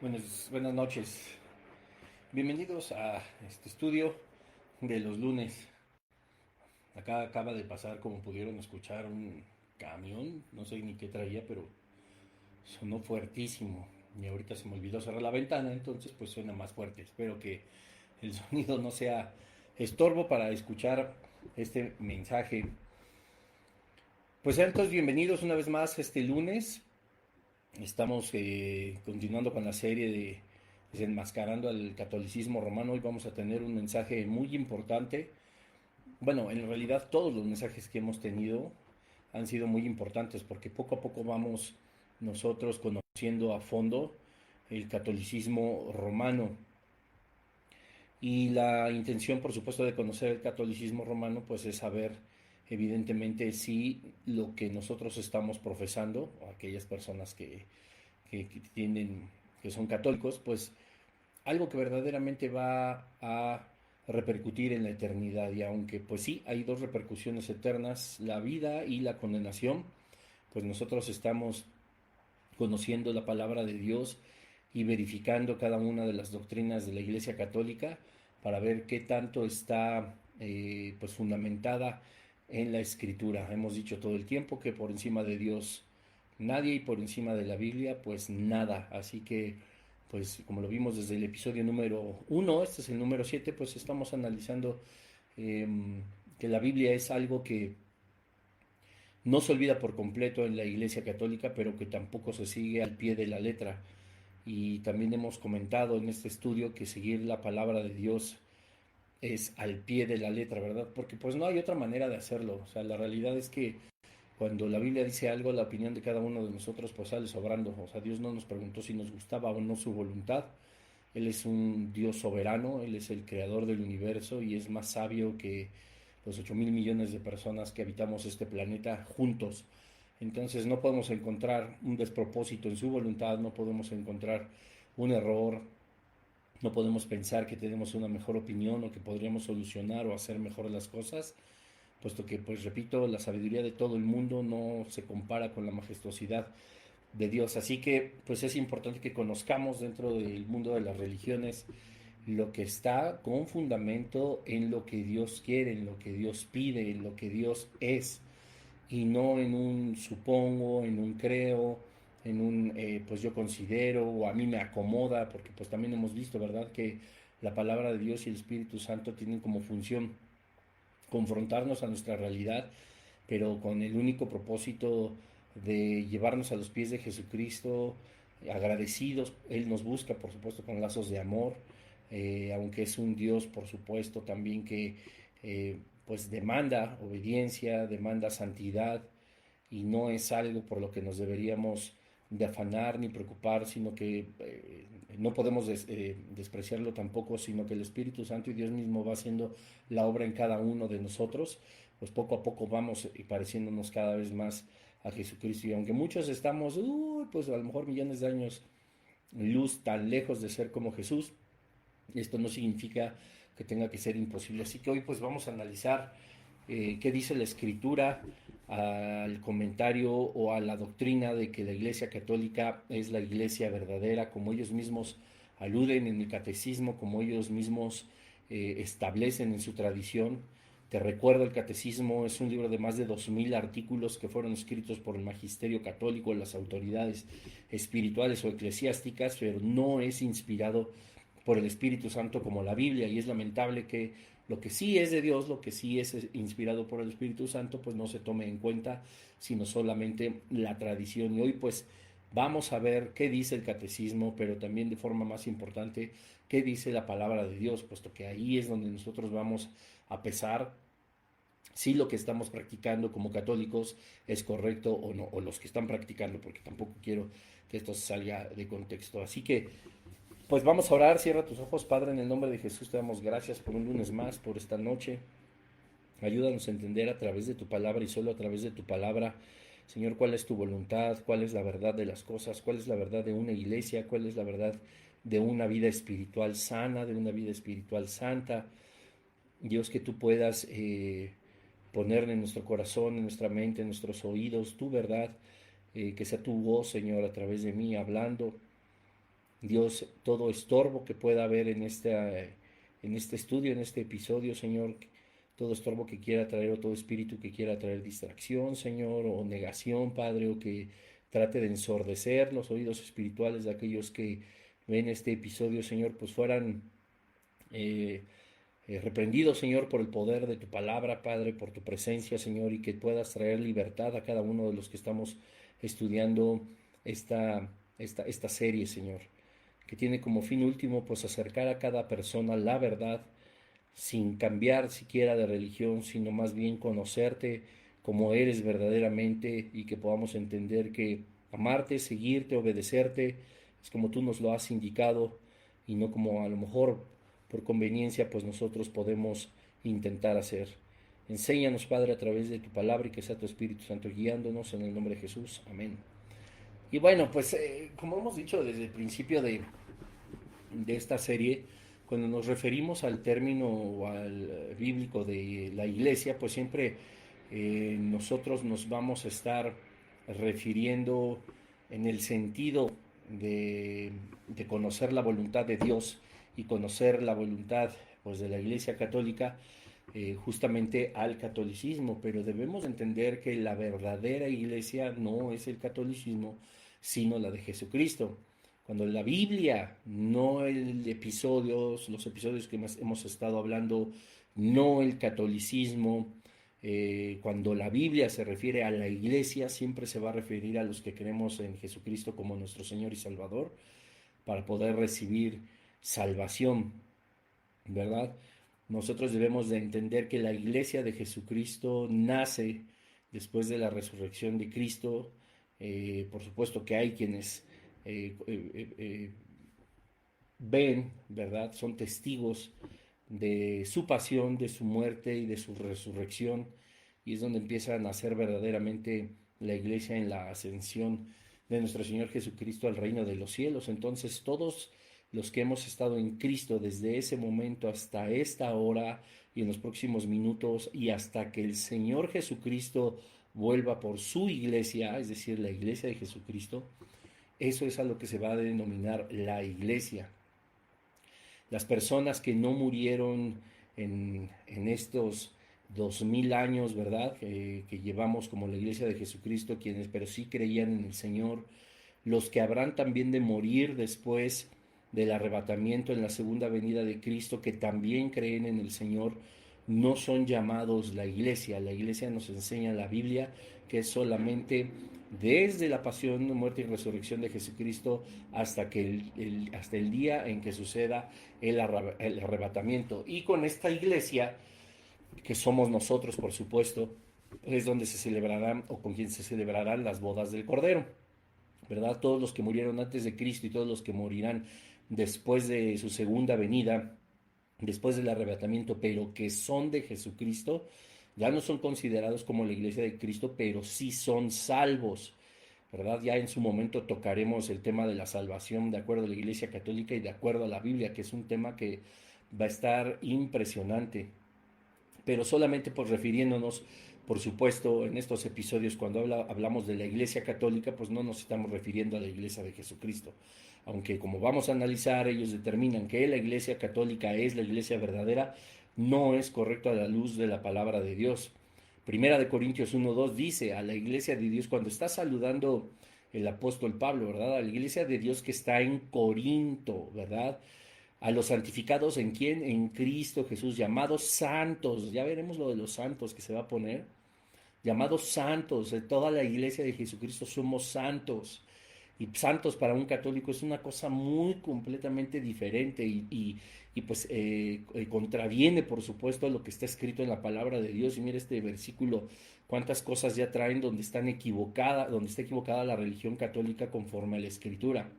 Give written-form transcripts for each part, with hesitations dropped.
Buenas noches. Bienvenidos a este estudio de los lunes. Acá acaba de pasar, como pudieron escuchar, un camión. No sé ni qué traía, pero sonó fuertísimo. Y ahorita se me olvidó cerrar la ventana, entonces pues suena más fuerte. Espero que el sonido no sea estorbo para escuchar este mensaje. Pues sean todos bienvenidos una vez más este lunes. Estamos continuando con la serie de Desenmascarando al Catolicismo Romano. Hoy vamos a tener un mensaje muy importante. Bueno, en realidad todos los mensajes que hemos tenido han sido muy importantes porque poco a poco vamos nosotros conociendo a fondo el catolicismo romano. Y la intención, por supuesto, de conocer el catolicismo romano, pues es saber, evidentemente, si lo que nosotros estamos profesando, o aquellas personas que tienen, que son católicos, pues algo que verdaderamente va a repercutir en la eternidad. Y aunque pues sí, hay dos repercusiones eternas, la vida y la condenación, pues nosotros estamos conociendo la palabra de Dios y verificando cada una de las doctrinas de la Iglesia Católica para ver qué tanto está pues fundamentada en la Escritura. Hemos dicho todo el tiempo que por encima de Dios nadie y por encima de la Biblia pues nada. Así que pues como lo vimos desde el episodio número 1, este es el número 7, pues estamos analizando eh, que la Biblia es algo que no se olvida por completo en la Iglesia Católica, pero que tampoco se sigue al pie de la letra. Y también hemos comentado en este estudio que seguir la palabra de Dios es al pie de la letra, ¿verdad? Porque pues no hay otra manera de hacerlo. O sea, la realidad es que cuando la Biblia dice algo, la opinión de cada uno de nosotros pues sale sobrando. O sea, Dios no nos preguntó si nos gustaba o no su voluntad. Él es un Dios soberano, Él es el creador del universo y es más sabio que los 8.000 millones de personas que habitamos este planeta juntos. Entonces no podemos encontrar un despropósito en su voluntad, no podemos encontrar un error, no podemos pensar que tenemos una mejor opinión o que podríamos solucionar o hacer mejor las cosas, puesto que, pues repito, la sabiduría de todo el mundo no se compara con la majestuosidad de Dios. Así que, pues es importante que conozcamos dentro del mundo de las religiones lo que está con fundamento en lo que Dios quiere, en lo que Dios pide, en lo que Dios es, y no en un supongo, en un creo, en un pues yo considero o a mí me acomoda, porque pues también hemos visto, ¿verdad?, que la palabra de Dios y el Espíritu Santo tienen como función confrontarnos a nuestra realidad, pero con el único propósito de llevarnos a los pies de Jesucristo, agradecidos. Él nos busca, por supuesto, con lazos de amor, aunque es un Dios, por supuesto, también que pues demanda obediencia, demanda santidad, y no es algo por lo que nos deberíamos de afanar ni preocupar, sino que no podemos despreciarlo tampoco, sino que el Espíritu Santo y Dios mismo va haciendo la obra en cada uno de nosotros, pues poco a poco vamos pareciéndonos cada vez más a Jesucristo. Y aunque muchos estamos, pues a lo mejor millones de años luz tan lejos de ser como Jesús, esto no significa que tenga que ser imposible. Así que hoy pues vamos a analizar qué dice la Escritura al comentario o a la doctrina de que la Iglesia Católica es la Iglesia verdadera, como ellos mismos aluden en el catecismo, como ellos mismos establecen en su tradición. Te recuerdo, el Catecismo es un libro de más de 2.000 artículos que fueron escritos por el magisterio católico, las autoridades espirituales o eclesiásticas, pero no es inspirado por el Espíritu Santo como la Biblia, y es lamentable que lo que sí es de Dios, lo que sí es inspirado por el Espíritu Santo, pues no se tome en cuenta, sino solamente la tradición. Y hoy pues vamos a ver qué dice el catecismo, pero también de forma más importante, qué dice la palabra de Dios, puesto que ahí es donde nosotros vamos a pesar si lo que estamos practicando como católicos es correcto o no, o los que están practicando, porque tampoco quiero que esto salga de contexto. Así que pues vamos a orar. Cierra tus ojos, Padre, en el nombre de Jesús te damos gracias por un lunes más, por esta noche. Ayúdanos a entender a través de tu palabra y solo a través de tu palabra, Señor, cuál es tu voluntad, cuál es la verdad de las cosas, cuál es la verdad de una iglesia, cuál es la verdad de una vida espiritual sana, de una vida espiritual santa. Dios, que tú puedas poner en nuestro corazón, en nuestra mente, en nuestros oídos, tu verdad, que sea tu voz, Señor, a través de mí hablando. Dios, todo estorbo que pueda haber en este estudio, en este episodio, Señor, todo estorbo que quiera traer o todo espíritu que quiera traer distracción, Señor, o negación, Padre, o que trate de ensordecer los oídos espirituales de aquellos que ven este episodio, Señor, pues fueran eh, reprendidos, Señor, por el poder de tu palabra, Padre, por tu presencia, Señor, y que puedas traer libertad a cada uno de los que estamos estudiando esta serie, Señor, que tiene como fin último, pues, acercar a cada persona la verdad, sin cambiar siquiera de religión, sino más bien conocerte como eres verdaderamente y que podamos entender que amarte, seguirte, obedecerte, es como tú nos lo has indicado y no como a lo mejor por conveniencia pues nosotros podemos intentar hacer. Enséñanos, Padre, a través de tu palabra y que sea tu Espíritu Santo guiándonos en el nombre de Jesús. Amén. Y bueno, pues como hemos dicho desde el principio de esta serie, cuando nos referimos al término o al bíblico de la iglesia, pues siempre nosotros nos vamos a estar refiriendo en el sentido de conocer la voluntad de Dios y conocer la voluntad pues, de la Iglesia Católica, justamente al catolicismo, pero debemos entender que la verdadera iglesia no es el catolicismo, sino la de Jesucristo. Cuando la Biblia, no el episodio, los episodios que hemos estado hablando, no el catolicismo, cuando la Biblia se refiere a la iglesia, siempre se va a referir a los que creemos en Jesucristo como nuestro Señor y Salvador, para poder recibir salvación, ¿verdad? Nosotros debemos de entender que la iglesia de Jesucristo nace después de la resurrección de Cristo. Por supuesto que hay quienes ven, ¿verdad? Son testigos de su pasión, de su muerte y de su resurrección, y es donde empieza a nacer verdaderamente la iglesia en la ascensión de nuestro Señor Jesucristo al reino de los cielos. Entonces todos los que hemos estado en Cristo desde ese momento hasta esta hora y en los próximos minutos y hasta que el Señor Jesucristo vuelva por su iglesia, es decir, la iglesia de Jesucristo, eso es a lo que se va a denominar la iglesia. Las personas que no murieron en estos 2000 años, ¿verdad? Que llevamos como la iglesia de Jesucristo, quienes pero sí creían en el Señor, los que habrán también de morir después del arrebatamiento en la segunda venida de Cristo, que también creen en el Señor, no son llamados la iglesia. La iglesia nos enseña la Biblia que es solamente desde la pasión, muerte y resurrección de Jesucristo hasta hasta el día en que suceda el arrebatamiento. Y con esta iglesia, que somos nosotros, por supuesto, es donde se celebrarán o con quien se celebrarán las bodas del Cordero, ¿verdad? Todos los que murieron antes de Cristo y todos los que morirán después de su segunda venida, después del arrebatamiento, pero que son de Jesucristo, ya no son considerados como la iglesia de Cristo, pero sí son salvos, ¿verdad? Ya en su momento tocaremos el tema de la salvación de acuerdo a la iglesia católica y de acuerdo a la Biblia, que es un tema que va a estar impresionante, pero solamente por refiriéndonos, por supuesto, en estos episodios cuando hablamos de la Iglesia Católica, pues no nos estamos refiriendo a la Iglesia de Jesucristo. Aunque como vamos a analizar, ellos determinan que la Iglesia Católica es la Iglesia verdadera, no es correcto a la luz de la palabra de Dios. Primera de Corintios 1:2 dice a la Iglesia de Dios, cuando está saludando el apóstol Pablo, ¿verdad? A la Iglesia de Dios que está en Corinto, ¿verdad? A los santificados en quién, en Cristo Jesús, llamados santos, ya veremos lo de los santos que se va a poner, llamados santos, de toda la iglesia de Jesucristo somos santos, y santos para un católico es una cosa muy completamente diferente y pues contraviene por supuesto a lo que está escrito en la palabra de Dios. Y mira este versículo, cuántas cosas ya traen donde está equivocada la religión católica conforme a la escritura.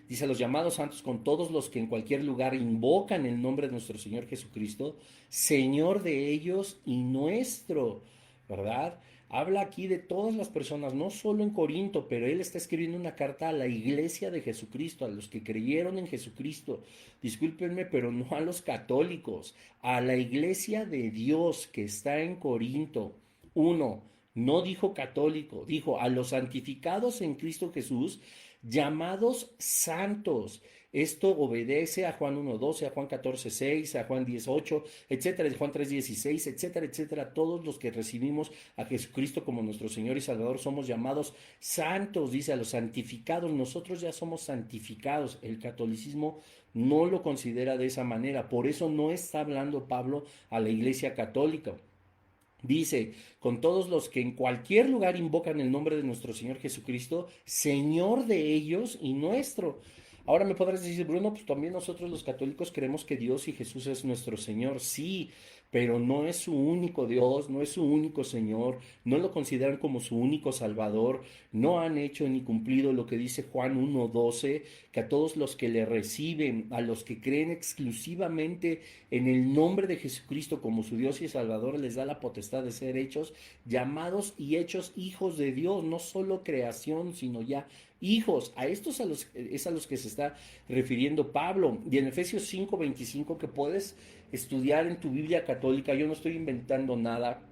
Dice, los llamados santos con todos los que en cualquier lugar invocan el nombre de nuestro Señor Jesucristo, Señor de ellos y nuestro, ¿verdad? Habla aquí de todas las personas, no solo en Corinto, pero él está escribiendo una carta a la iglesia de Jesucristo, a los que creyeron en Jesucristo. Discúlpenme, pero no a los católicos, a la iglesia de Dios que está en Corinto. Uno, no dijo católico, dijo a los santificados en Cristo Jesús, llamados santos. Esto obedece a Juan 1:12, a Juan 14:6, a Juan 10:8, etcétera, Juan 3:16, etcétera, etcétera. Todos los que recibimos a Jesucristo como nuestro Señor y Salvador somos llamados santos, dice a los santificados. Nosotros ya somos santificados. El catolicismo no lo considera de esa manera. Por eso no está hablando Pablo a la Iglesia Católica. Dice, con todos los que en cualquier lugar invocan el nombre de nuestro Señor Jesucristo, Señor de ellos y nuestro. Ahora me podrás decir, Bruno, pues también nosotros los católicos creemos que Dios y Jesús es nuestro Señor. Sí, pero no es su único Dios, no es su único Señor, no lo consideran como su único Salvador, no han hecho ni cumplido lo que dice Juan 1:12, que a todos los que le reciben, a los que creen exclusivamente en el nombre de Jesucristo como su Dios y Salvador, les da la potestad de ser hechos, llamados y hechos hijos de Dios, no solo creación, sino ya hijos. A estos es a los que se está refiriendo Pablo. Y en Efesios 5:25, que puedes estudiar en tu Biblia católica, yo no estoy inventando nada.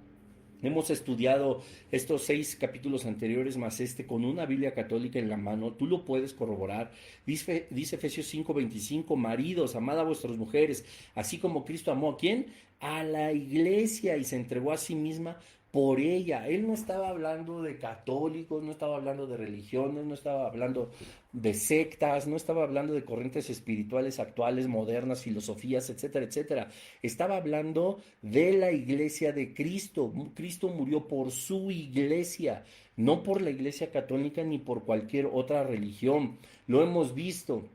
Hemos estudiado estos 6 capítulos anteriores más con una Biblia católica en la mano. Tú lo puedes corroborar. Dice Efesios 5:25, maridos, amad a vuestras mujeres, así como Cristo amó ¿a quién? A la iglesia y se entregó a sí misma por ella. Él no estaba hablando de católicos, no estaba hablando de religiones, no estaba hablando de sectas, no estaba hablando de corrientes espirituales actuales, modernas, filosofías, etcétera, etcétera. Estaba hablando de la iglesia de Cristo. Cristo murió por su iglesia, no por la iglesia católica ni por cualquier otra religión. Lo hemos visto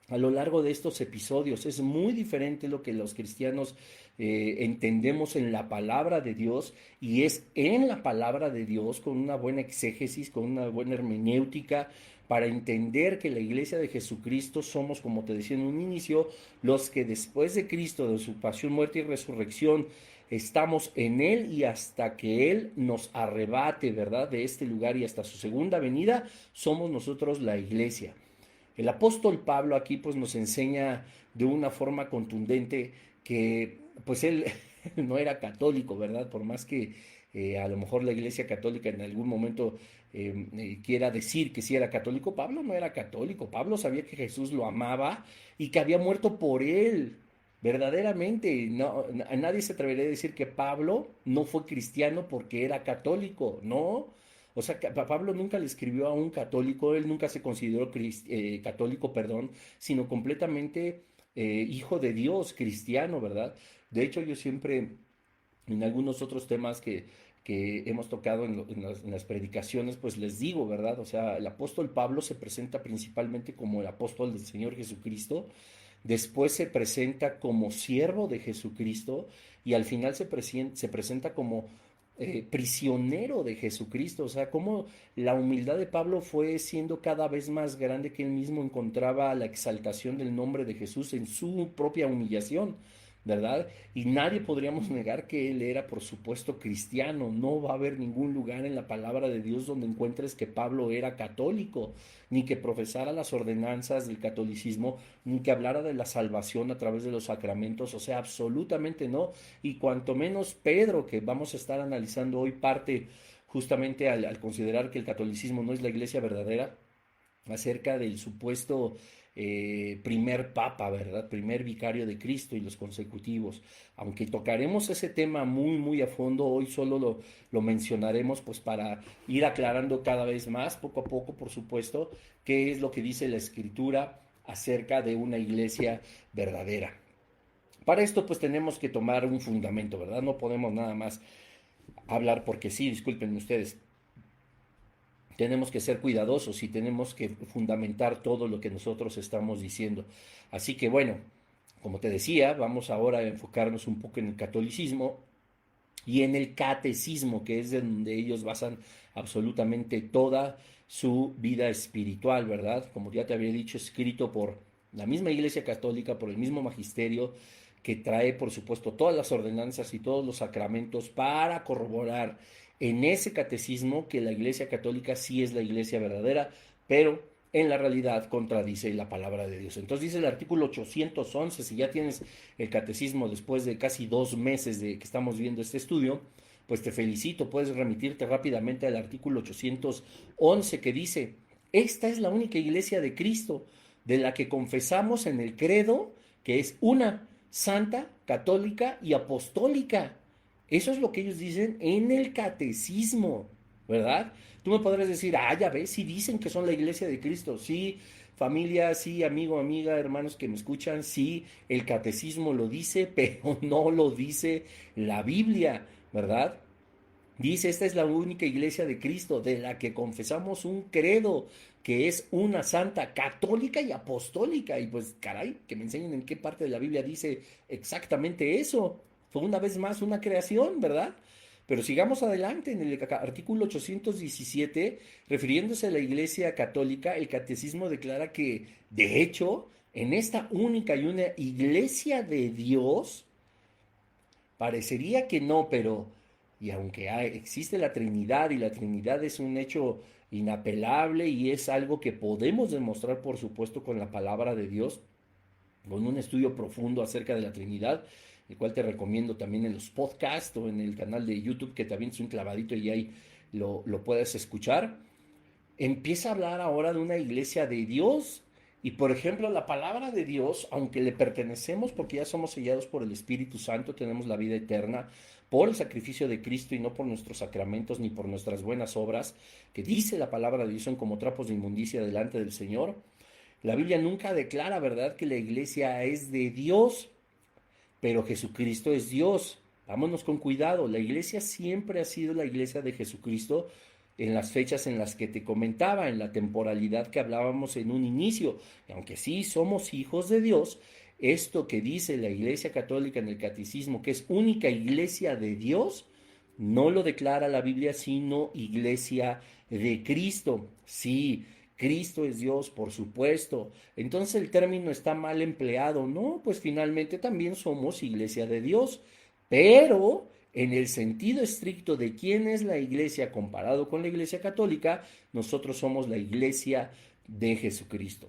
a lo largo de estos episodios. Es muy diferente lo que los cristianos entendemos en la palabra de Dios, y es en la palabra de Dios, con una buena exégesis, con una buena hermenéutica, para entender que la iglesia de Jesucristo somos, como te decía en un inicio, los que después de Cristo, de su pasión, muerte y resurrección, estamos en Él y hasta que Él nos arrebate, ¿verdad?, de este lugar y hasta su segunda venida, somos nosotros la iglesia. El apóstol Pablo aquí pues nos enseña de una forma contundente que pues él no era católico, ¿verdad? Por más que a lo mejor la iglesia católica en algún momento quiera decir que sí era católico, Pablo no era católico. Pablo sabía que Jesús lo amaba y que había muerto por él. Verdaderamente, no, nadie se atrevería a decir que Pablo no fue cristiano porque era católico, ¿no? O sea, Pablo nunca le escribió a un católico, él nunca se consideró católico, perdón, sino completamente hijo de Dios, cristiano, ¿verdad? De hecho, yo siempre, en algunos otros temas que hemos tocado en las predicaciones, pues les digo, ¿verdad? O sea, el apóstol Pablo se presenta principalmente como el apóstol del Señor Jesucristo, después se presenta como siervo de Jesucristo y al final se presenta como prisionero de Jesucristo. O sea, cómo la humildad de Pablo fue siendo cada vez más grande, que él mismo encontraba la exaltación del nombre de Jesús en su propia humillación, ¿verdad? Y nadie podríamos negar que él era, por supuesto, cristiano. No va a haber ningún lugar en la palabra de Dios donde encuentres que Pablo era católico, ni que profesara las ordenanzas del catolicismo, ni que hablara de la salvación a través de los sacramentos. O sea, absolutamente no. Y cuanto menos Pedro, que vamos a estar analizando hoy parte justamente al considerar que el catolicismo no es la iglesia verdadera, acerca del supuesto primer papa, ¿verdad? Primer vicario de Cristo y los consecutivos. Aunque tocaremos ese tema muy, muy a fondo, hoy solo lo mencionaremos pues para ir aclarando cada vez más, poco a poco, por supuesto, qué es lo que dice la Escritura acerca de una iglesia verdadera. Para esto pues tenemos que tomar un fundamento, ¿verdad? No podemos nada más hablar porque sí, discúlpenme ustedes. Tenemos que ser cuidadosos y tenemos que fundamentar todo lo que nosotros estamos diciendo. Así que bueno, como te decía, vamos ahora a enfocarnos un poco en el catolicismo y en el catecismo, que es donde ellos basan absolutamente toda su vida espiritual, ¿verdad? Como ya te había dicho, escrito por la misma Iglesia Católica, por el mismo magisterio, que trae, por supuesto, todas las ordenanzas y todos los sacramentos para corroborar en ese catecismo que la Iglesia Católica sí es la Iglesia verdadera, pero en la realidad contradice la palabra de Dios. Entonces dice el artículo 811, si ya tienes el catecismo después de casi 2 meses de que estamos viendo este estudio, pues te felicito, puedes remitirte rápidamente al artículo 811 que dice: Esta es la única iglesia de Cristo, de la que confesamos en el credo, que es una, santa, católica y apostólica. Eso es lo que ellos dicen en el catecismo, ¿verdad? Tú me podrás decir, ya ves, sí dicen que son la iglesia de Cristo, sí, familia, sí, amigo, amiga, hermanos que me escuchan, sí, el catecismo lo dice, pero no lo dice la Biblia, ¿verdad? Dice, esta es la única iglesia de Cristo, de la que confesamos un credo, que es una santa católica y apostólica. Y pues, caray, que me enseñen en qué parte de la Biblia dice exactamente eso. Fue una vez más una creación, ¿verdad? Pero sigamos adelante en el artículo 817, refiriéndose a la iglesia católica, el catecismo declara que, de hecho, en esta única y una iglesia de Dios, parecería que no, pero, y aunque existe la Trinidad, y la Trinidad es un hecho inapelable y es algo que podemos demostrar, por supuesto, con la palabra de Dios, con un estudio profundo acerca de la Trinidad, el cual te recomiendo también en los podcasts o en el canal de YouTube, que también es un clavadito y ahí lo puedes escuchar. Empieza a hablar ahora de una iglesia de Dios. Y por ejemplo, la palabra de Dios, aunque le pertenecemos porque ya somos sellados por el Espíritu Santo, tenemos la vida eterna por el sacrificio de Cristo y no por nuestros sacramentos ni por nuestras buenas obras, que dice la palabra de Dios son como trapos de inmundicia delante del Señor. La Biblia nunca declara, ¿verdad?, que la iglesia es de Dios, pero Jesucristo es Dios. Vámonos con cuidado, la iglesia siempre ha sido la iglesia de Jesucristo en las fechas en las que te comentaba, en la temporalidad que hablábamos en un inicio. Y aunque sí somos hijos de Dios, esto que dice la Iglesia Católica en el Catecismo, que es única iglesia de Dios, no lo declara la Biblia, sino iglesia de Cristo. Sí, Cristo es Dios, por supuesto. Entonces el término está mal empleado. No, pues finalmente también somos iglesia de Dios, pero en el sentido estricto de quién es la iglesia comparado con la iglesia católica, nosotros somos la iglesia de Jesucristo.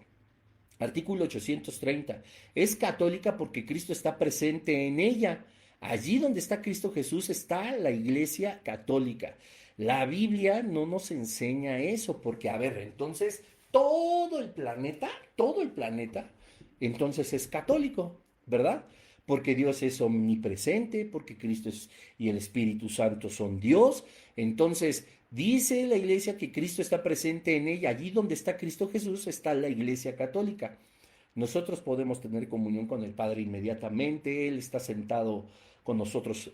Artículo 830. Es católica porque Cristo está presente en ella. Allí donde está Cristo Jesús está la iglesia católica. La Biblia no nos enseña eso porque, a ver, entonces todo el planeta, entonces es católico, ¿verdad? Porque Dios es omnipresente, porque Cristo y el Espíritu Santo son Dios. Entonces, dice la iglesia que Cristo está presente en ella. Allí donde está Cristo Jesús está la iglesia católica. Nosotros podemos tener comunión con el Padre inmediatamente. Él está sentado con nosotros,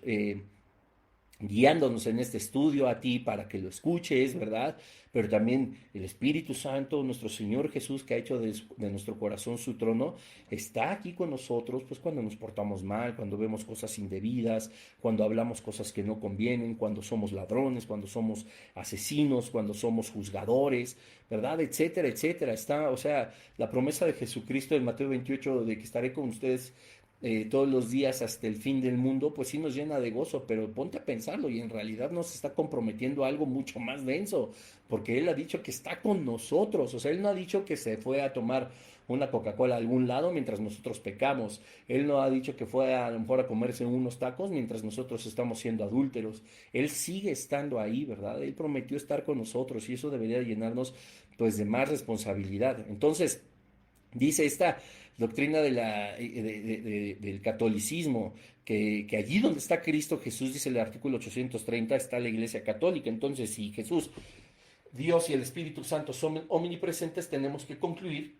guiándonos en este estudio a ti para que lo escuches, ¿verdad? Pero también el Espíritu Santo, nuestro Señor Jesús, que ha hecho de nuestro corazón su trono, está aquí con nosotros, pues cuando nos portamos mal, cuando vemos cosas indebidas, cuando hablamos cosas que no convienen, cuando somos ladrones, cuando somos asesinos, cuando somos juzgadores, ¿verdad? Etcétera, etcétera. Está, o sea, la promesa de Jesucristo en Mateo 28 de que estaré con ustedes todos los días hasta el fin del mundo, pues sí nos llena de gozo, pero ponte a pensarlo y en realidad nos está comprometiendo a algo mucho más denso, porque Él ha dicho que está con nosotros, o sea, Él no ha dicho que se fue a tomar una Coca-Cola a algún lado mientras nosotros pecamos, Él no ha dicho que fue a lo mejor a comerse unos tacos mientras nosotros estamos siendo adúlteros, Él sigue estando ahí, ¿verdad? Él prometió estar con nosotros y eso debería llenarnos pues de más responsabilidad. Entonces, dice esta doctrina del catolicismo, que allí donde está Cristo Jesús, dice el artículo 830, está la iglesia católica. Entonces, si Jesús, Dios y el Espíritu Santo son omnipresentes, tenemos que concluir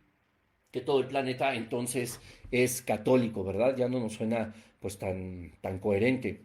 que todo el planeta entonces es católico, ¿verdad? Ya no nos suena pues tan coherente.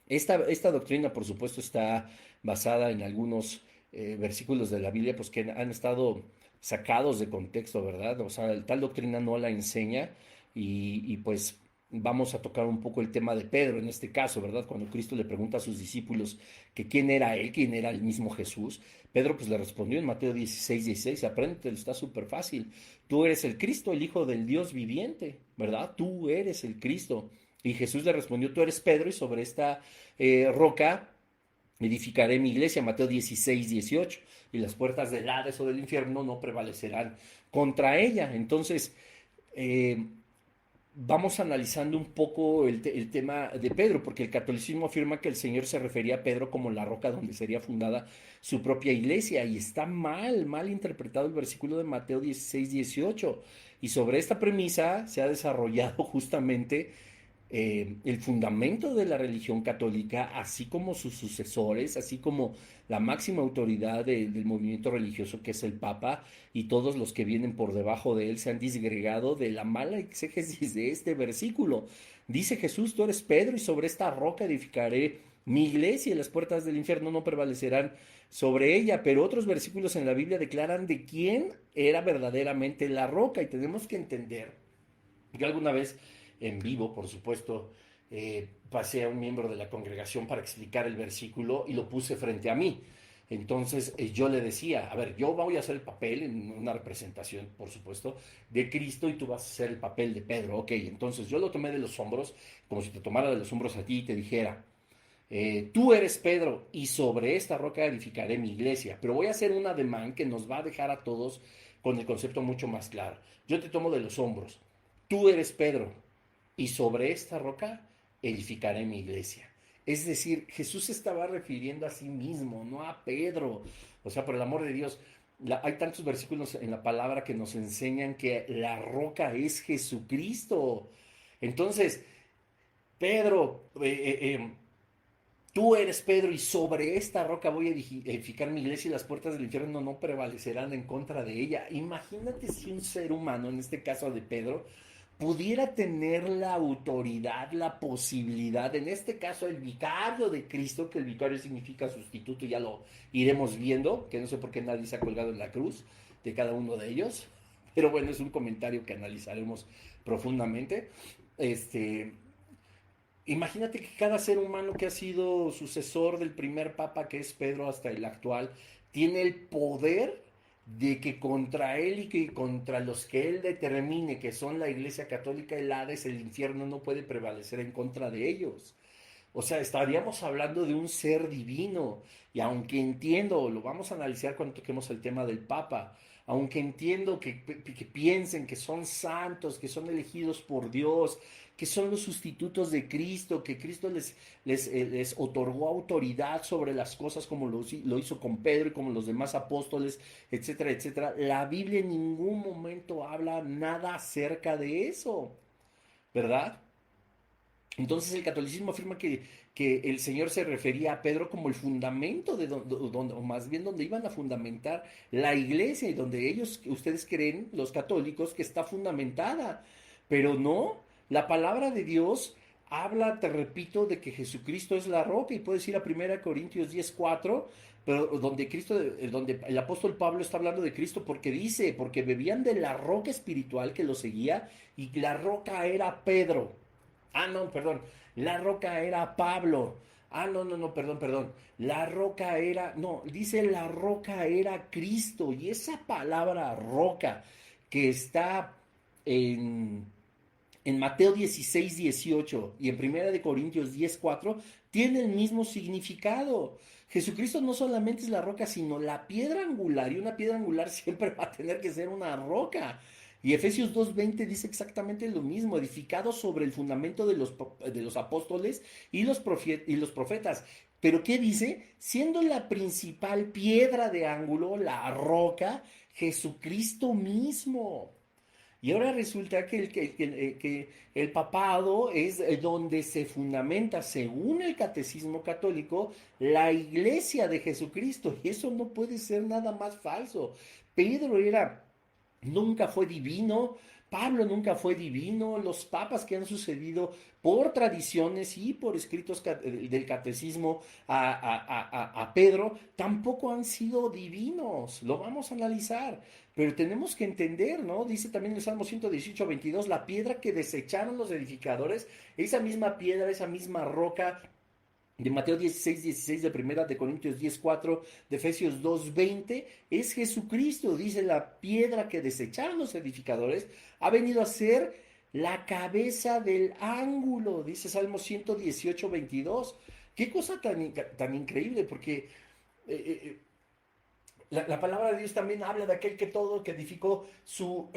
Esta doctrina, por supuesto, está basada en algunos versículos de la Biblia, pues que han estado sacados de contexto, ¿verdad? O sea, tal doctrina no la enseña y pues vamos a tocar un poco el tema de Pedro en este caso, ¿verdad? Cuando Cristo le pregunta a sus discípulos que quién era él, quién era el mismo Jesús, Pedro pues le respondió en Mateo 16, apréndetelo, está súper fácil. Tú eres el Cristo, el Hijo del Dios viviente, ¿verdad? Tú eres el Cristo. Y Jesús le respondió, tú eres Pedro y sobre esta roca edificaré mi iglesia, Mateo 16, 18, y las puertas del Hades o del infierno no prevalecerán contra ella. Entonces, eh, vamos analizando un poco el tema de Pedro, porque el catolicismo afirma que el Señor se refería a Pedro como la roca donde sería fundada su propia iglesia, y está mal interpretado el versículo de Mateo 16-18. Y sobre esta premisa se ha desarrollado justamente el fundamento de la religión católica, así como sus sucesores, así como la máxima autoridad del movimiento religioso que es el Papa, y todos los que vienen por debajo de él se han disgregado de la mala exégesis de este versículo. Dice Jesús: tú eres Pedro, y sobre esta roca edificaré mi iglesia, y las puertas del infierno no prevalecerán sobre ella. Pero otros versículos en la Biblia declaran de quién era verdaderamente la roca, y tenemos que entender. Yo alguna vez en vivo, por supuesto, pasé a un miembro de la congregación para explicar el versículo y lo puse frente a mí. Entonces yo le decía: a ver, yo voy a hacer el papel en una representación, por supuesto, de Cristo, y tú vas a hacer el papel de Pedro. Ok, entonces yo lo tomé de los hombros, como si te tomara de los hombros a ti y te dijera: tú eres Pedro, y sobre esta roca edificaré mi iglesia. Pero voy a hacer un ademán que nos va a dejar a todos con el concepto mucho más claro. Yo te tomo de los hombros: tú eres Pedro, y sobre esta roca edificaré mi iglesia. Es decir, Jesús se estaba refiriendo a sí mismo, no a Pedro. O sea, por el amor de Dios, hay tantos versículos en la palabra que nos enseñan que la roca es Jesucristo. Entonces, Pedro, tú eres Pedro, y sobre esta roca voy a edificar mi iglesia, y las puertas del infierno no prevalecerán en contra de ella. Imagínate si un ser humano, en este caso de Pedro, pudiera tener la autoridad, la posibilidad, en este caso el vicario de Cristo, que el vicario significa sustituto, ya lo iremos viendo, que no sé por qué nadie se ha colgado en la cruz de cada uno de ellos, pero bueno, es un comentario que analizaremos profundamente. Este, Imagínate que cada ser humano que ha sido sucesor del primer papa, que es Pedro, hasta el actual, tiene el poder de que contra él y que contra los que él determine, que son la Iglesia Católica, el Hades, el infierno, no puede prevalecer en contra de ellos. O sea, estaríamos hablando de un ser divino. Y aunque entiendo, lo vamos a analizar cuando toquemos el tema del Papa, aunque entiendo que piensen que son santos, que son elegidos por Dios, que son los sustitutos de Cristo, que Cristo les otorgó autoridad sobre las cosas, como lo hizo con Pedro y como los demás apóstoles, etcétera, etcétera, la Biblia en ningún momento habla nada acerca de eso, ¿verdad? Entonces el catolicismo afirma que el Señor se refería a Pedro como el fundamento de donde, o más bien donde iban a fundamentar la iglesia, y donde ustedes creen, los católicos, que está fundamentada. Pero no, la palabra de Dios habla, te repito, de que Jesucristo es la roca, y puedes ir a 1 Corintios 10:4, pero donde el apóstol Pablo está hablando de Cristo, porque dice: porque bebían de la roca espiritual que los seguía, y la roca era Pedro. Ah, no, perdón. La roca era Pablo. Ah, no, perdón. La roca era, no, dice la roca era Cristo. Y esa palabra roca que está en, en Mateo 16-18 y en 1 Corintios 10:4 tiene el mismo significado. Jesucristo no solamente es la roca, sino la piedra angular. Y una piedra angular siempre va a tener que ser una roca. Y Efesios 2:20 dice exactamente lo mismo: edificado sobre el fundamento de los apóstoles y los profetas. Pero ¿qué dice? Siendo la principal piedra de ángulo, la roca, Jesucristo mismo. Y ahora resulta que el papado es donde se fundamenta, según el catecismo católico, la iglesia de Jesucristo. Y eso no puede ser nada más falso. Pedro nunca fue divino, Pablo nunca fue divino, los papas que han sucedido por tradiciones y por escritos del catecismo a Pedro tampoco han sido divinos. Lo vamos a analizar, pero tenemos que entender, ¿no? Dice también el Salmo 118:22: la piedra que desecharon los edificadores, esa misma piedra, esa misma roca de Mateo 16:16, de 1 Corintios 10:4, de Efesios 2:20, es Jesucristo. Dice: la piedra que desecharon los edificadores ha venido a ser la cabeza del ángulo, dice Salmo 118:22. Qué cosa tan increíble, porque eh, La palabra de Dios también habla de aquel que todo, que edificó su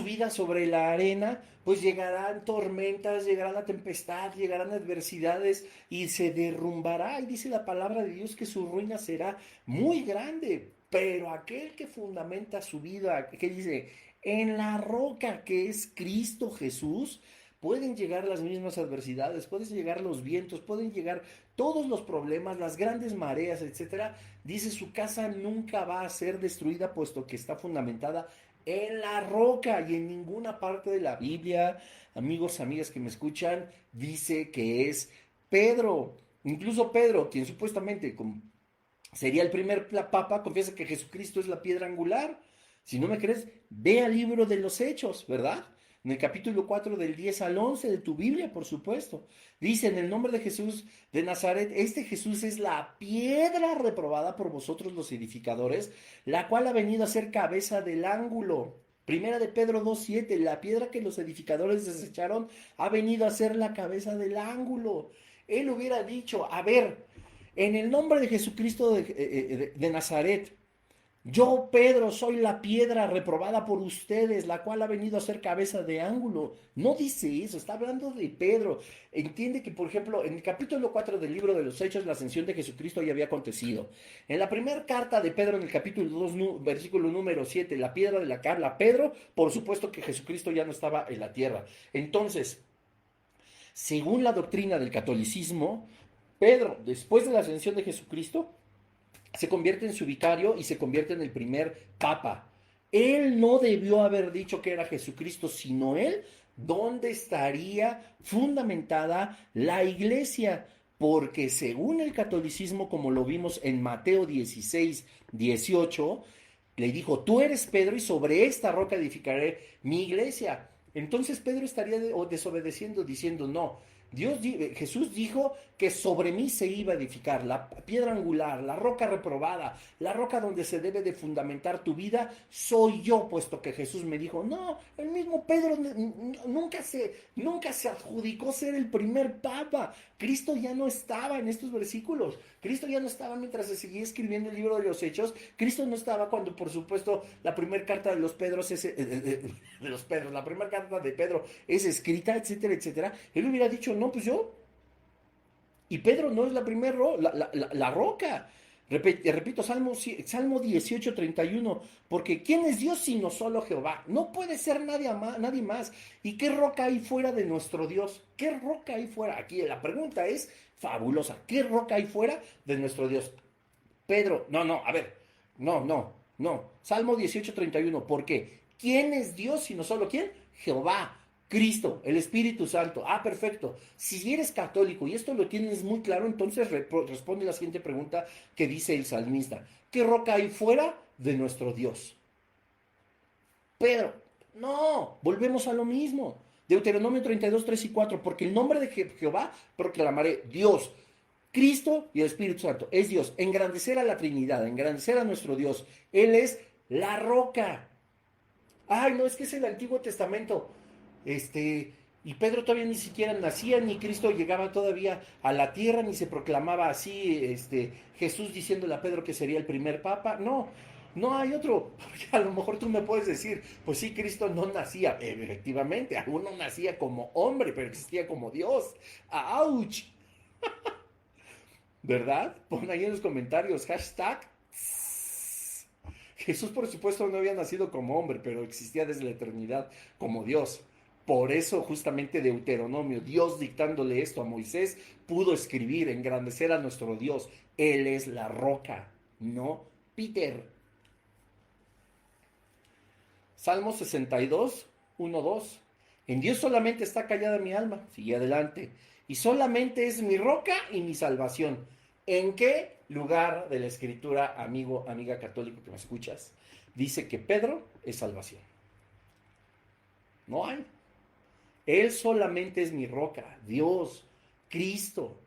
vida sobre la arena, pues llegarán tormentas, llegará la tempestad, llegarán adversidades y se derrumbará. Y dice la palabra de Dios que su ruina será muy grande. Pero aquel que fundamenta su vida, que dice, en la roca que es Cristo Jesús, pueden llegar las mismas adversidades, pueden llegar los vientos, pueden llegar todos los problemas, las grandes mareas, etcétera. Dice, su casa nunca va a ser destruida puesto que está fundamentada en la roca, y en ninguna parte de la Biblia, amigos, amigas que me escuchan, dice que es Pedro. Incluso Pedro, quien supuestamente sería el primer papa, confiesa que Jesucristo es la piedra angular. Si no me crees, ve al libro de los Hechos, ¿verdad? En el capítulo 4 del 10 al 11 de tu Biblia, por supuesto. Dice, en el nombre de Jesús de Nazaret, este Jesús es la piedra reprobada por vosotros los edificadores, la cual ha venido a ser cabeza del ángulo. Primera de Pedro 2:7, la piedra que los edificadores desecharon ha venido a ser la cabeza del ángulo. Él hubiera dicho, a ver, en el nombre de Jesucristo de Nazaret, yo, Pedro, soy la piedra reprobada por ustedes, la cual ha venido a ser cabeza de ángulo. No dice eso, está hablando de Pedro. Entiende que, por ejemplo, en el capítulo 4 del libro de los Hechos, la ascensión de Jesucristo ya había acontecido. En la primera carta de Pedro, en el capítulo 2, versículo número 7, la piedra de la que habla Pedro, por supuesto que Jesucristo ya no estaba en la tierra. Entonces, según la doctrina del catolicismo, Pedro, después de la ascensión de Jesucristo, se convierte en su vicario y se convierte en el primer papa. Él no debió haber dicho que era Jesucristo, sino él, ¿dónde estaría fundamentada la iglesia? Porque según el catolicismo, como lo vimos en Mateo 16:18, le dijo, tú eres Pedro y sobre esta roca edificaré mi iglesia. Entonces Pedro estaría desobedeciendo, diciendo, no, Jesús dijo que sobre mí se iba a edificar la piedra angular, la roca reprobada, la roca donde se debe de fundamentar tu vida, soy yo, puesto que Jesús me dijo, no, el mismo Pedro nunca se adjudicó ser el primer papa. Cristo ya no estaba en estos versículos. Cristo ya no estaba mientras se seguía escribiendo el libro de los Hechos. Cristo no estaba cuando, por supuesto, la primera carta de los Pedros la primera carta de Pedro es escrita, etcétera, etcétera. Él hubiera dicho, no, pues yo. Y Pedro no es la primera la roca. Repito, Salmo 18:31, porque ¿quién es Dios sino solo Jehová? No puede ser nadie más. ¿Y qué roca hay fuera de nuestro Dios? ¿Qué roca hay fuera? Aquí la pregunta es fabulosa. ¿Qué roca hay fuera de nuestro Dios? Pedro, a ver, no. Salmo 18:31, ¿por qué? ¿Quién es Dios sino solo quién? Jehová. Cristo, el Espíritu Santo. Ah, perfecto. Si eres católico y esto lo tienes muy claro, entonces responde la siguiente pregunta que dice el salmista. ¿Qué roca hay fuera de nuestro Dios? Pedro, no, volvemos a lo mismo. Deuteronomio 32:3 y 4, porque el nombre de Jehová proclamaré Dios, Cristo y el Espíritu Santo. Es Dios. Engrandecer a la Trinidad, engrandecer a nuestro Dios. Él es la roca. Ay, no, es que es el Antiguo Testamento. Y Pedro todavía ni siquiera nacía, ni Cristo llegaba todavía a la tierra, ni se proclamaba así, Jesús diciéndole a Pedro que sería el primer papa. No, no hay otro. A lo mejor tú me puedes decir, pues sí, Cristo no nacía, efectivamente, aún no nacía como hombre, pero existía como Dios. ¡Auch! ¿Verdad? Pon ahí en los comentarios, hashtag. Jesús, por supuesto, no había nacido como hombre, pero existía desde la eternidad como Dios. Por eso, justamente Deuteronomio, Dios dictándole esto a Moisés, pudo escribir, engrandecer a nuestro Dios. Él es la roca, no Peter. Salmo 62:1-2. En Dios solamente está callada mi alma. Sigue adelante. Y solamente es mi roca y mi salvación. ¿En qué lugar de la escritura, amigo, amiga católico que me escuchas, dice que Pedro es salvación? No hay. Él solamente es mi roca, Dios, Cristo.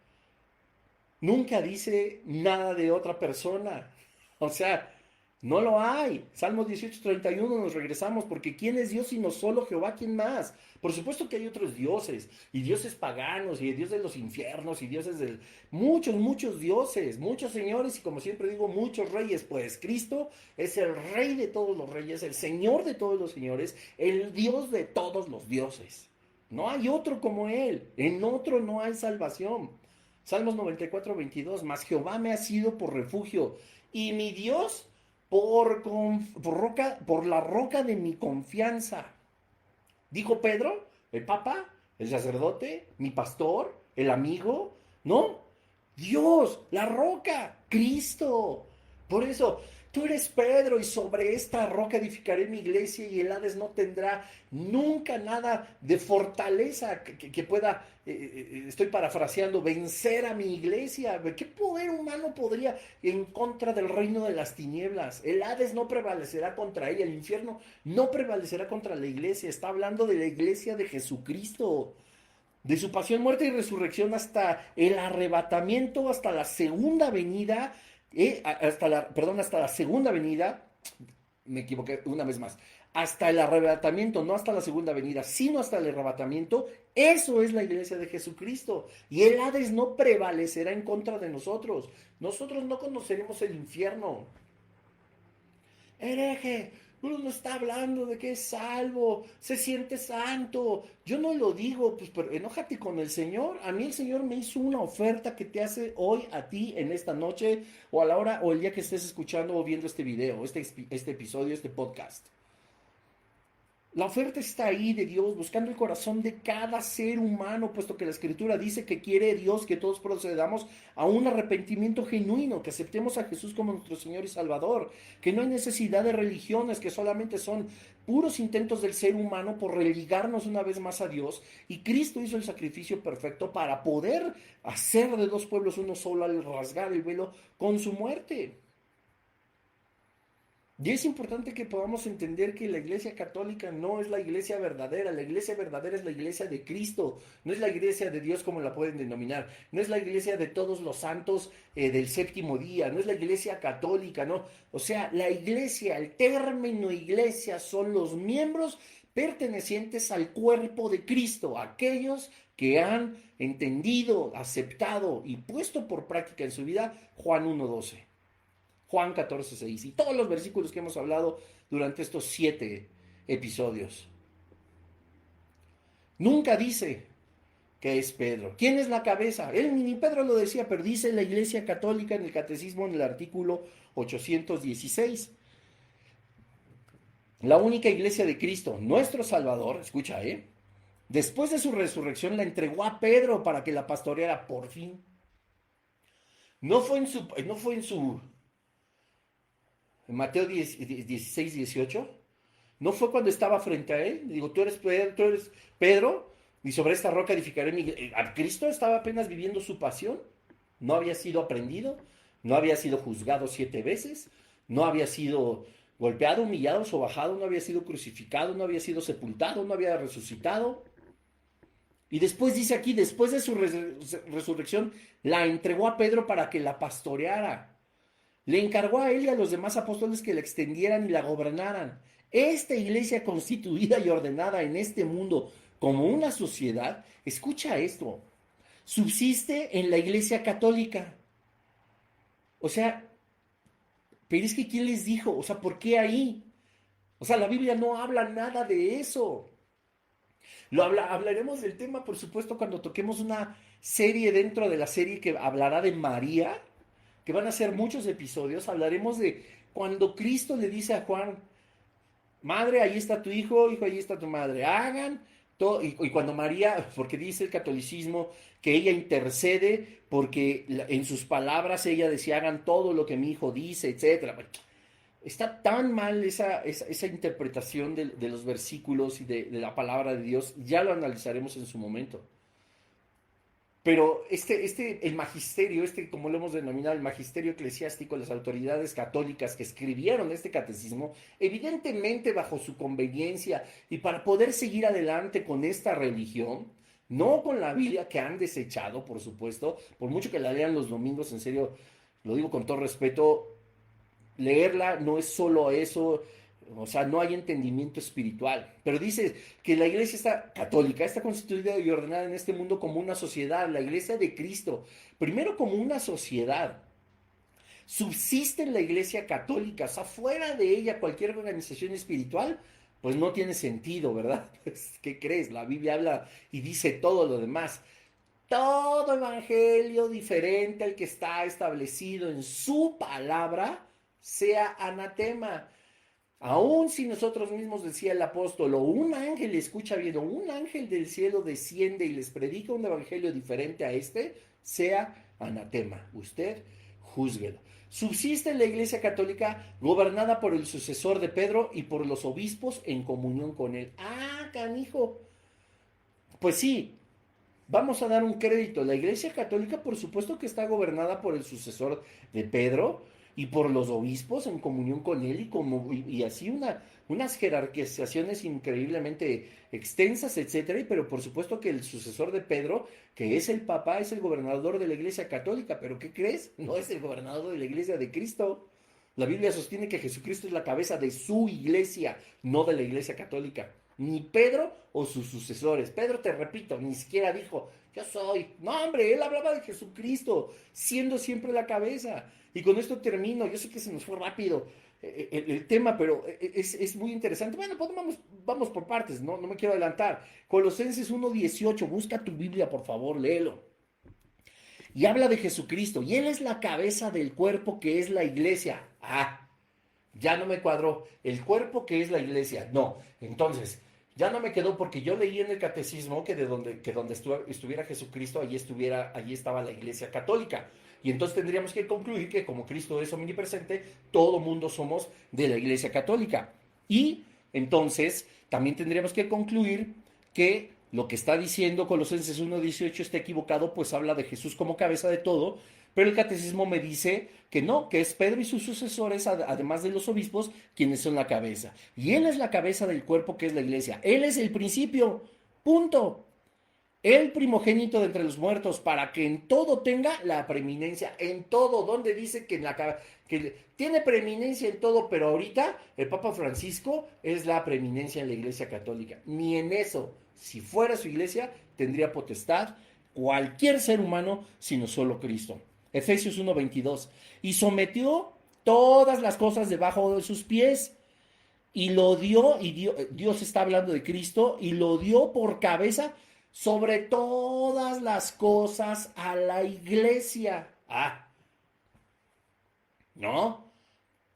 Nunca dice nada de otra persona. O sea, No lo hay. Salmos 18:31 nos regresamos, porque ¿quién es Dios sino solo Jehová? ¿Quién más? Por supuesto que hay otros dioses, y dioses paganos, y dioses de los infiernos, y dioses de muchos, muchos dioses, muchos señores, y como siempre digo, muchos reyes. Pues Cristo es el rey de todos los reyes, el señor de todos los señores, el Dios de todos los dioses. No hay otro como Él, en otro no hay salvación. Salmos 94:22, mas Jehová me ha sido por refugio, y mi Dios por la roca de mi confianza. Dijo Pedro, el papa, el sacerdote, mi pastor, el amigo. No, Dios, la roca, Cristo. Por eso, tú eres Pedro y sobre esta roca edificaré mi iglesia y el Hades no tendrá nunca nada de fortaleza que pueda, estoy parafraseando, vencer a mi iglesia. ¿Qué poder humano podría en contra del reino de las tinieblas? El Hades no prevalecerá contra ella, el infierno no prevalecerá contra la iglesia. Está hablando de la iglesia de Jesucristo, de su pasión, muerte y resurrección hasta el arrebatamiento, hasta la segunda venida, hasta la segunda venida, me equivoqué una vez más, hasta el arrebatamiento, no hasta la segunda venida, sino hasta el arrebatamiento. Eso es la iglesia de Jesucristo. Y el Hades no prevalecerá en contra de nosotros. Nosotros no conoceremos el infierno. Hereje, uno no está hablando de que es salvo, se siente santo. Yo no lo digo, pues, pero enójate con el Señor. A mí el Señor me hizo una oferta que te hace hoy a ti en esta noche o a la hora o el día que estés escuchando o viendo este video, este episodio, este podcast. La oferta está ahí de Dios, buscando el corazón de cada ser humano, puesto que la Escritura dice que quiere Dios que todos procedamos a un arrepentimiento genuino, que aceptemos a Jesús como nuestro Señor y Salvador, que no hay necesidad de religiones, que solamente son puros intentos del ser humano por religarnos una vez más a Dios, y Cristo hizo el sacrificio perfecto para poder hacer de dos pueblos uno solo al rasgar el velo con su muerte. Y es importante que podamos entender que la iglesia católica no es la iglesia verdadera. La iglesia verdadera es la iglesia de Cristo. No es la iglesia de Dios como la pueden denominar. No es la iglesia de todos los santos del séptimo día. No es la iglesia católica, no. O sea, la iglesia, el término iglesia son los miembros pertenecientes al cuerpo de Cristo. Aquellos que han entendido, aceptado y puesto por práctica en su vida Juan 1:12. Juan 14:6 y todos los versículos que hemos hablado durante estos 7 episodios. Nunca dice que es Pedro. ¿Quién es la cabeza? Él ni Pedro lo decía, pero dice la Iglesia Católica en el Catecismo en el artículo 816. La única iglesia de Cristo, nuestro Salvador, escucha, después de su resurrección la entregó a Pedro para que la pastoreara por fin. No fue en su en Mateo 16:18, ¿no fue cuando estaba frente a él? Digo, tú eres Pedro, y sobre esta roca edificaré mi iglesia. Cristo estaba apenas viviendo su pasión, no había sido aprendido, no había sido juzgado 7 veces, no había sido golpeado, humillado, sobajado, no había sido crucificado, no había sido sepultado, no había resucitado. Y después dice aquí, después de su resurrección, la entregó a Pedro para que la pastoreara. Le encargó a él y a los demás apóstoles que la extendieran y la gobernaran. Esta iglesia constituida y ordenada en este mundo como una sociedad, escucha esto, subsiste en la iglesia católica. O sea, pero es que ¿quién les dijo? O sea, ¿por qué ahí? O sea, la Biblia no habla nada de eso. Hablaremos del tema, por supuesto, cuando toquemos una serie dentro de la serie que hablará de María, que van a ser muchos episodios. Hablaremos de cuando Cristo le dice a Juan, madre, ahí está tu hijo, hijo, ahí está tu madre, hagan todo. Y cuando María, porque dice el catolicismo que ella intercede, porque en sus palabras ella decía, hagan todo lo que mi hijo dice, etcétera. Está tan mal esa interpretación de los versículos y de la palabra de Dios, ya lo analizaremos en su momento. Pero el magisterio, como lo hemos denominado, el magisterio eclesiástico, las autoridades católicas que escribieron este catecismo, evidentemente bajo su conveniencia y para poder seguir adelante con esta religión, no con la Biblia que han desechado, por supuesto, por mucho que la lean los domingos, en serio, lo digo con todo respeto, leerla no es solo eso, o sea, no hay entendimiento espiritual. Pero dice que la iglesia está católica, está constituida y ordenada en este mundo como una sociedad, la iglesia de Cristo, primero como una sociedad. Subsiste en la iglesia católica, o sea, fuera de ella cualquier organización espiritual, pues no tiene sentido, ¿verdad? Pues, ¿qué crees? La Biblia habla y dice todo lo demás. Todo evangelio diferente al que está establecido en su palabra sea anatema. Aún si nosotros mismos, decía el apóstol, o un ángel, escucha bien, o un ángel del cielo desciende y les predica un evangelio diferente a este, sea anatema. Usted júzguelo. Subsiste la Iglesia Católica gobernada por el sucesor de Pedro y por los obispos en comunión con él. Ah, canijo. Pues sí, vamos a dar un crédito. La Iglesia Católica, por supuesto que está gobernada por el sucesor de Pedro y por los obispos en comunión con él y así unas jerarquizaciones increíblemente extensas, etcétera. Pero por supuesto que el sucesor de Pedro, que es el Papa, es el gobernador de la Iglesia Católica. ¿Pero qué crees? No es el gobernador de la Iglesia de Cristo. La Biblia sostiene que Jesucristo es la cabeza de su iglesia, no de la Iglesia Católica. Ni Pedro o sus sucesores. Pedro, te repito, ni siquiera dijo, yo soy. No, hombre, él hablaba de Jesucristo, siendo siempre la cabeza. Y con esto termino. Yo sé que se nos fue rápido el tema, pero es muy interesante. Bueno, pues vamos por partes, no me quiero adelantar. Colosenses 1:18, busca tu Biblia, por favor, léelo. Y habla de Jesucristo, y Él es la cabeza del cuerpo que es la iglesia. Ah, ya no me cuadró. El cuerpo que es la iglesia. No, entonces, ya no me quedó porque yo leí en el catecismo que donde estuviera Jesucristo, allí estaba la iglesia católica. Y entonces tendríamos que concluir que como Cristo es omnipresente, todo mundo somos de la iglesia católica. Y entonces también tendríamos que concluir que lo que está diciendo Colosenses 1:18 está equivocado, pues habla de Jesús como cabeza de todo, pero el catecismo me dice que no, que es Pedro y sus sucesores, además de los obispos, quienes son la cabeza. Y Él es la cabeza del cuerpo que es la iglesia. Él es el principio, punto. El primogénito de entre los muertos, para que en todo tenga la preeminencia, en todo, donde dice que tiene preeminencia en todo, pero ahorita el Papa Francisco es la preeminencia en la Iglesia Católica. Ni en eso, si fuera su iglesia, tendría potestad cualquier ser humano, sino solo Cristo. Efesios 1:22. Y sometió todas las cosas debajo de sus pies. Y lo dio, Dios está hablando de Cristo, y lo dio por cabeza sobre todas las cosas a la iglesia. Ah, ¿no?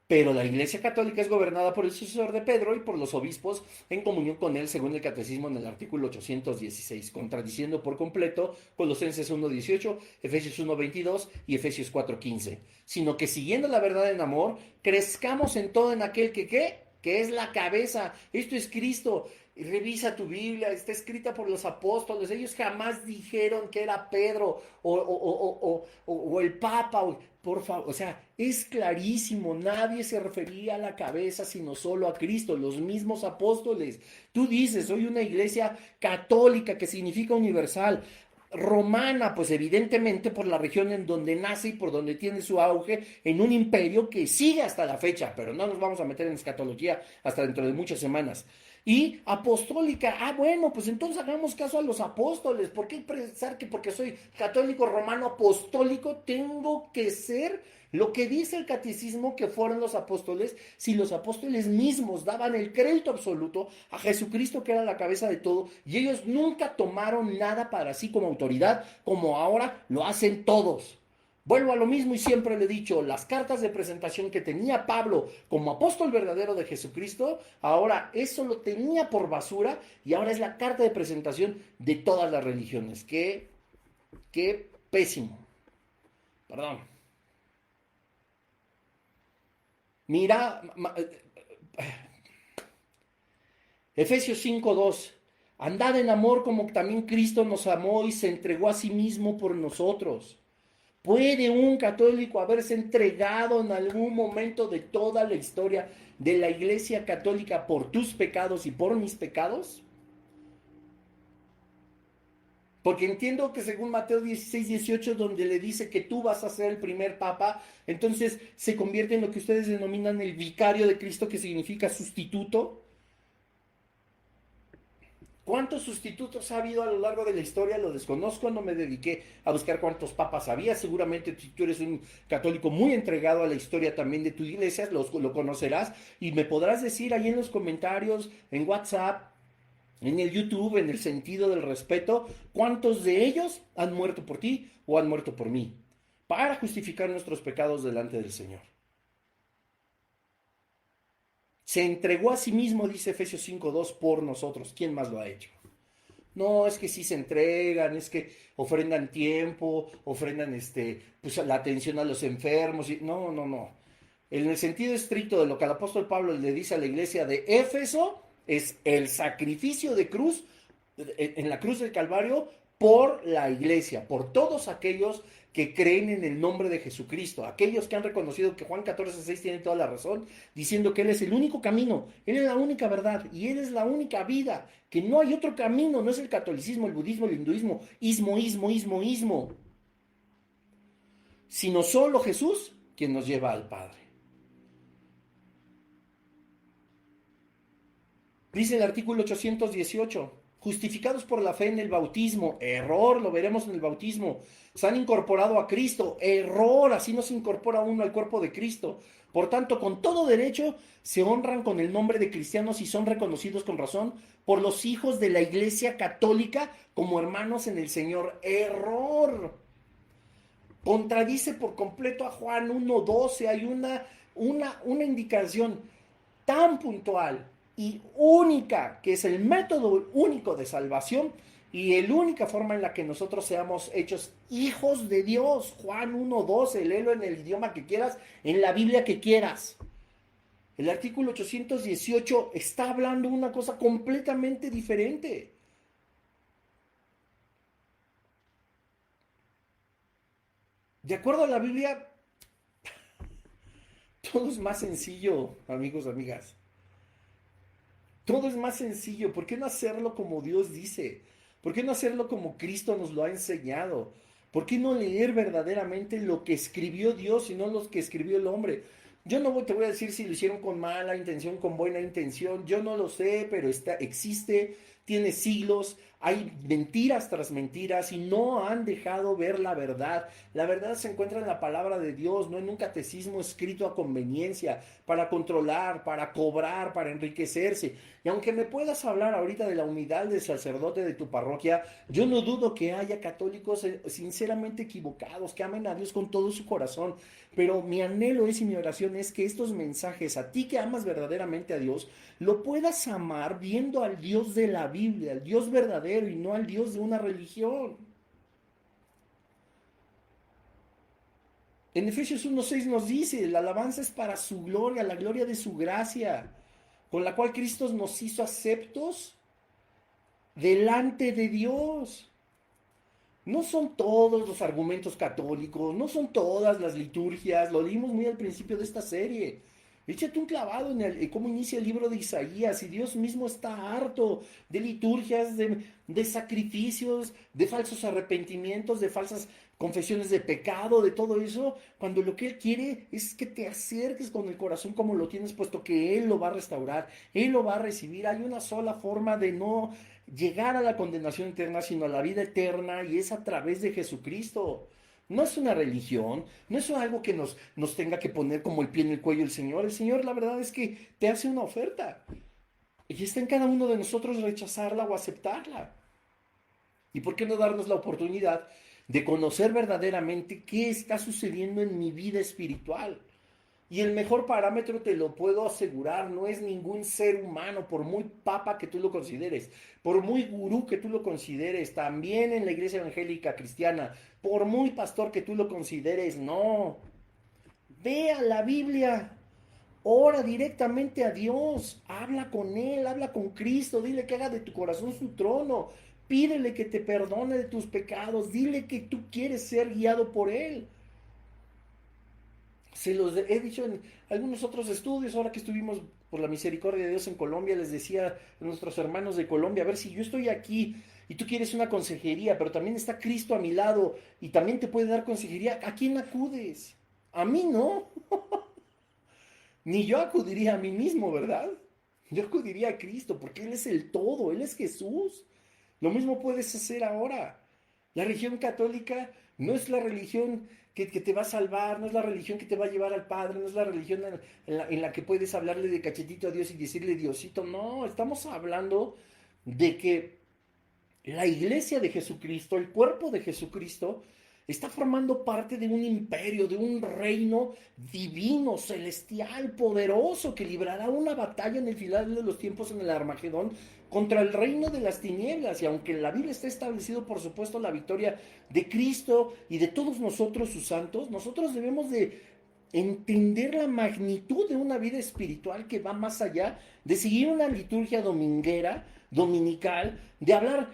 Pero la Iglesia Católica es gobernada por el sucesor de Pedro y por los obispos en comunión con él, según el Catecismo en el artículo 816, contradiciendo por completo Colosenses 1:18, Efesios 1:22 y Efesios 4:15, sino que siguiendo la verdad en amor, crezcamos en todo en aquel que es la cabeza. Esto es Cristo. Revisa tu Biblia, está escrita por los apóstoles. Ellos jamás dijeron que era Pedro o el Papa. Por favor, o sea, es clarísimo. Nadie se refería a la cabeza sino solo a Cristo, los mismos apóstoles. Tú dices, soy una iglesia católica, que significa universal. Romana, pues evidentemente por la región en donde nace y por donde tiene su auge, en un imperio que sigue hasta la fecha, pero no nos vamos a meter en escatología hasta dentro de muchas semanas. Y apostólica, bueno, pues entonces hagamos caso a los apóstoles. ¿Por qué pensar que porque soy católico romano apostólico tengo que ser lo que dice el catecismo que fueron los apóstoles, si los apóstoles mismos daban el crédito absoluto a Jesucristo, que era la cabeza de todo, y ellos nunca tomaron nada para sí como autoridad, como ahora lo hacen todos? Vuelvo a lo mismo y siempre le he dicho, las cartas de presentación que tenía Pablo como apóstol verdadero de Jesucristo, ahora eso lo tenía por basura y ahora es la carta de presentación de todas las religiones. Qué pésimo. Perdón. Mira, Efesios 5:2. Andad en amor como también Cristo nos amó y se entregó a sí mismo por nosotros. ¿Puede un católico haberse entregado en algún momento de toda la historia de la Iglesia Católica por tus pecados y por mis pecados? Porque entiendo que según Mateo 16, 18, donde le dice que tú vas a ser el primer papa, entonces se convierte en lo que ustedes denominan el vicario de Cristo, que significa sustituto. ¿Cuántos sustitutos ha habido a lo largo de la historia? Lo desconozco, no me dediqué a buscar cuántos papas había. Seguramente si tú eres un católico muy entregado a la historia también de tu iglesia, lo conocerás y me podrás decir ahí en los comentarios, en WhatsApp, en el YouTube, en el sentido del respeto, cuántos de ellos han muerto por ti o han muerto por mí, para justificar nuestros pecados delante del Señor. Se entregó a sí mismo, dice Efesios 5:2, por nosotros. ¿Quién más lo ha hecho? No, es que sí se entregan, es que ofrendan tiempo, ofrendan pues, la atención a los enfermos. No, no, no. En el sentido estricto de lo que el apóstol Pablo le dice a la iglesia de Éfeso, es el sacrificio de cruz, en la cruz del Calvario, por la iglesia, por todos aquellos que creen en el nombre de Jesucristo, aquellos que han reconocido que Juan 14:6 tiene toda la razón, diciendo que Él es el único camino, Él es la única verdad y Él es la única vida, que no hay otro camino, no es el catolicismo, el budismo, el hinduismo, ismo, sino solo Jesús quien nos lleva al Padre. Dice el artículo 818, justificados por la fe en el bautismo, error, lo veremos en el bautismo, se han incorporado a Cristo, error, así no se incorpora uno al cuerpo de Cristo. Por tanto, con todo derecho, se honran con el nombre de cristianos y son reconocidos con razón por los hijos de la Iglesia Católica como hermanos en el Señor. Error. Contradice por completo a Juan 1:12. Hay una indicación tan puntual y única, que es el método único de salvación y la única forma en la que nosotros seamos hechos hijos de Dios. Juan 1:12, léelo en el idioma que quieras, en la Biblia que quieras. El artículo 818 está hablando una cosa completamente diferente. De acuerdo a la Biblia, todo es más sencillo, amigos, amigas. Todo es más sencillo. ¿Por qué no hacerlo como Dios dice? ¿Por qué no hacerlo como Cristo nos lo ha enseñado? ¿Por qué no leer verdaderamente lo que escribió Dios y no lo que escribió el hombre? Yo no te voy a decir si lo hicieron con mala intención, con buena intención. Yo no lo sé, pero existe, tiene siglos. Hay mentiras tras mentiras y no han dejado ver la verdad. La verdad se encuentra en la palabra de Dios, no en un catecismo escrito a conveniencia, para controlar, para cobrar, para enriquecerse. Y aunque me puedas hablar ahorita de la unidad del sacerdote de tu parroquia, yo no dudo que haya católicos sinceramente equivocados, que amen a Dios con todo su corazón. Pero mi anhelo es y mi oración es que estos mensajes, a ti que amas verdaderamente a Dios, lo puedas amar viendo al Dios de la Biblia, al Dios verdadero y no al Dios de una religión. En Efesios 1:6 nos dice, la alabanza es para su gloria, la gloria de su gracia, con la cual Cristo nos hizo aceptos delante de Dios. No son todos los argumentos católicos, no son todas las liturgias, lo dimos muy al principio de esta serie. Échate un clavado en cómo inicia el libro de Isaías y Dios mismo está harto de liturgias, de sacrificios, de falsos arrepentimientos, de falsas confesiones de pecado, de todo eso, cuando lo que Él quiere es que te acerques con el corazón como lo tienes, puesto que Él lo va a restaurar, Él lo va a recibir. Hay una sola forma de no llegar a la condenación eterna, sino a la vida eterna, y es a través de Jesucristo. No es una religión, no es algo que nos tenga que poner como el pie en el cuello el Señor. El Señor, la verdad es que te hace una oferta. Y está en cada uno de nosotros rechazarla o aceptarla. ¿Y por qué no darnos la oportunidad de conocer verdaderamente qué está sucediendo en mi vida espiritual? Y el mejor parámetro, te lo puedo asegurar, no es ningún ser humano, por muy papa que tú lo consideres, por muy gurú que tú lo consideres, también en la iglesia evangélica cristiana, por muy pastor que tú lo consideres, no. Ve a la Biblia, ora directamente a Dios, habla con Él, habla con Cristo, dile que haga de tu corazón su trono, pídele que te perdone de tus pecados, dile que tú quieres ser guiado por Él. Se los he dicho en algunos otros estudios, ahora que estuvimos por la misericordia de Dios en Colombia. Les decía a nuestros hermanos de Colombia, a ver si yo estoy aquí y tú quieres una consejería, pero también está Cristo a mi lado y también te puede dar consejería, ¿a quién acudes? A mí no. Ni yo acudiría a mí mismo, ¿verdad? Yo acudiría a Cristo porque Él es el todo, Él es Jesús. Lo mismo puedes hacer ahora. La religión católica no es la religión que te va a salvar, no es la religión que te va a llevar al Padre, no es la religión en la que puedes hablarle de cachetito a Dios y decirle Diosito. No, estamos hablando de que la iglesia de Jesucristo, el cuerpo de Jesucristo, está formando parte de un imperio, de un reino divino, celestial, poderoso, que librará una batalla en el final de los tiempos en el Armagedón contra el reino de las tinieblas. Y aunque en la Biblia está establecido, por supuesto, la victoria de Cristo y de todos nosotros, sus santos, nosotros debemos de entender la magnitud de una vida espiritual que va más allá de seguir una liturgia dominguera, dominical, de hablar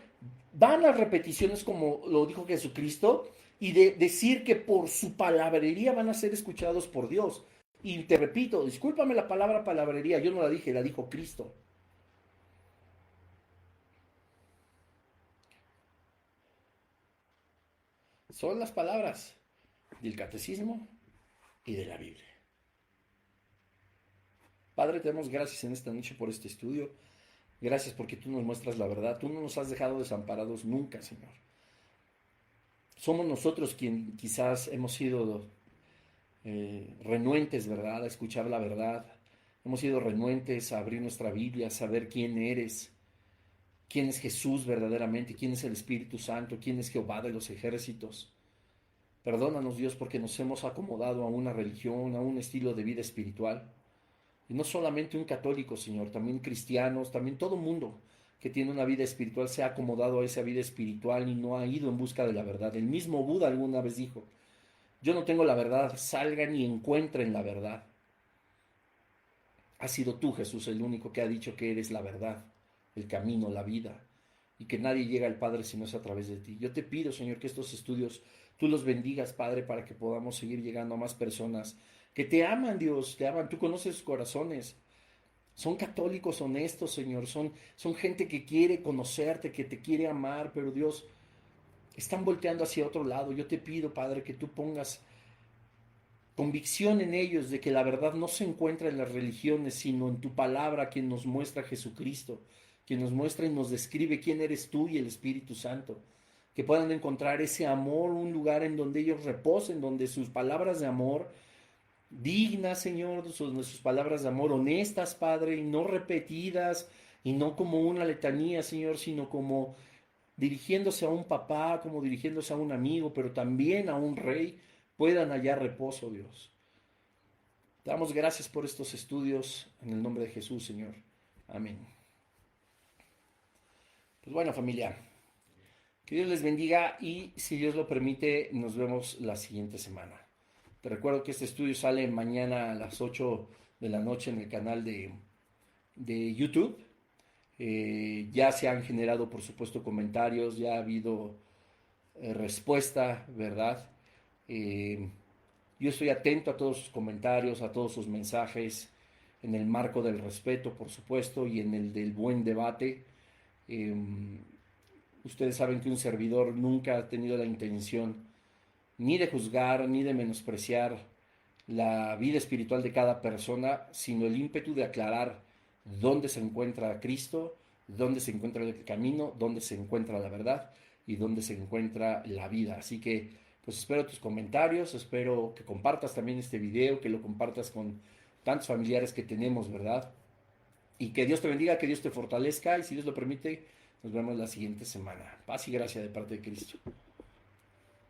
vanas repeticiones como lo dijo Jesucristo y de decir que por su palabrería van a ser escuchados por Dios. Y te repito, discúlpame la palabra palabrería, yo no la dije, la dijo Cristo. Son las palabras del catecismo y de la Biblia. Padre, te damos gracias en esta noche por este estudio. Gracias porque tú nos muestras la verdad. Tú no nos has dejado desamparados nunca, Señor. Somos nosotros quien quizás hemos sido renuentes, ¿verdad? A escuchar la verdad. Hemos sido renuentes a abrir nuestra Biblia, a saber quién eres, quién es Jesús verdaderamente, quién es el Espíritu Santo, quién es Jehová de los ejércitos. Perdónanos, Dios, porque nos hemos acomodado a una religión, a un estilo de vida espiritual. Y no solamente un católico, Señor, también cristianos, también todo mundo que tiene una vida espiritual se ha acomodado a esa vida espiritual y no ha ido en busca de la verdad. El mismo Buda alguna vez dijo, yo no tengo la verdad, salgan y encuentren la verdad. Has sido tú, Jesús, el único que ha dicho que eres la verdad, el camino, la vida, y que nadie llega al Padre si no es a través de ti. Yo te pido, Señor, que estos estudios tú los bendigas, Padre, para que podamos seguir llegando a más personas que te aman, Dios, te aman, tú conoces sus corazones. Son católicos honestos, Señor, son gente que quiere conocerte, que te quiere amar, pero Dios, están volteando hacia otro lado. Yo te pido, Padre, que tú pongas convicción en ellos de que la verdad no se encuentra en las religiones, sino en tu palabra, quien nos muestra a Jesucristo, quien nos muestra y nos describe quién eres tú y el Espíritu Santo. Que puedan encontrar ese amor, un lugar en donde ellos reposen, donde sus palabras de amor dignas, Señor, sus palabras de amor honestas, Padre, y no repetidas, y no como una letanía, Señor, sino como dirigiéndose a un papá, como dirigiéndose a un amigo, pero también a un rey, puedan hallar reposo, Dios. Te damos gracias por estos estudios en el nombre de Jesús, Señor. Amén. Pues bueno, familia, que Dios les bendiga y si Dios lo permite, nos vemos la siguiente semana. Te recuerdo que este estudio sale mañana a las 8 de la noche en el canal de YouTube. Ya se han generado, por supuesto, comentarios, ya ha habido respuesta, ¿verdad? Yo estoy atento a todos sus comentarios, a todos sus mensajes, en el marco del respeto, por supuesto, y en el del buen debate. Ustedes saben que un servidor nunca ha tenido la intención ni de juzgar, ni de menospreciar la vida espiritual de cada persona, sino el ímpetu de aclarar dónde se encuentra Cristo, dónde se encuentra el camino, dónde se encuentra la verdad y dónde se encuentra la vida. Así que, pues espero tus comentarios, espero que compartas también este video, que lo compartas con tantos familiares que tenemos, ¿verdad? Y que Dios te bendiga, que Dios te fortalezca y si Dios lo permite, nos vemos la siguiente semana. Paz y gracia de parte de Cristo.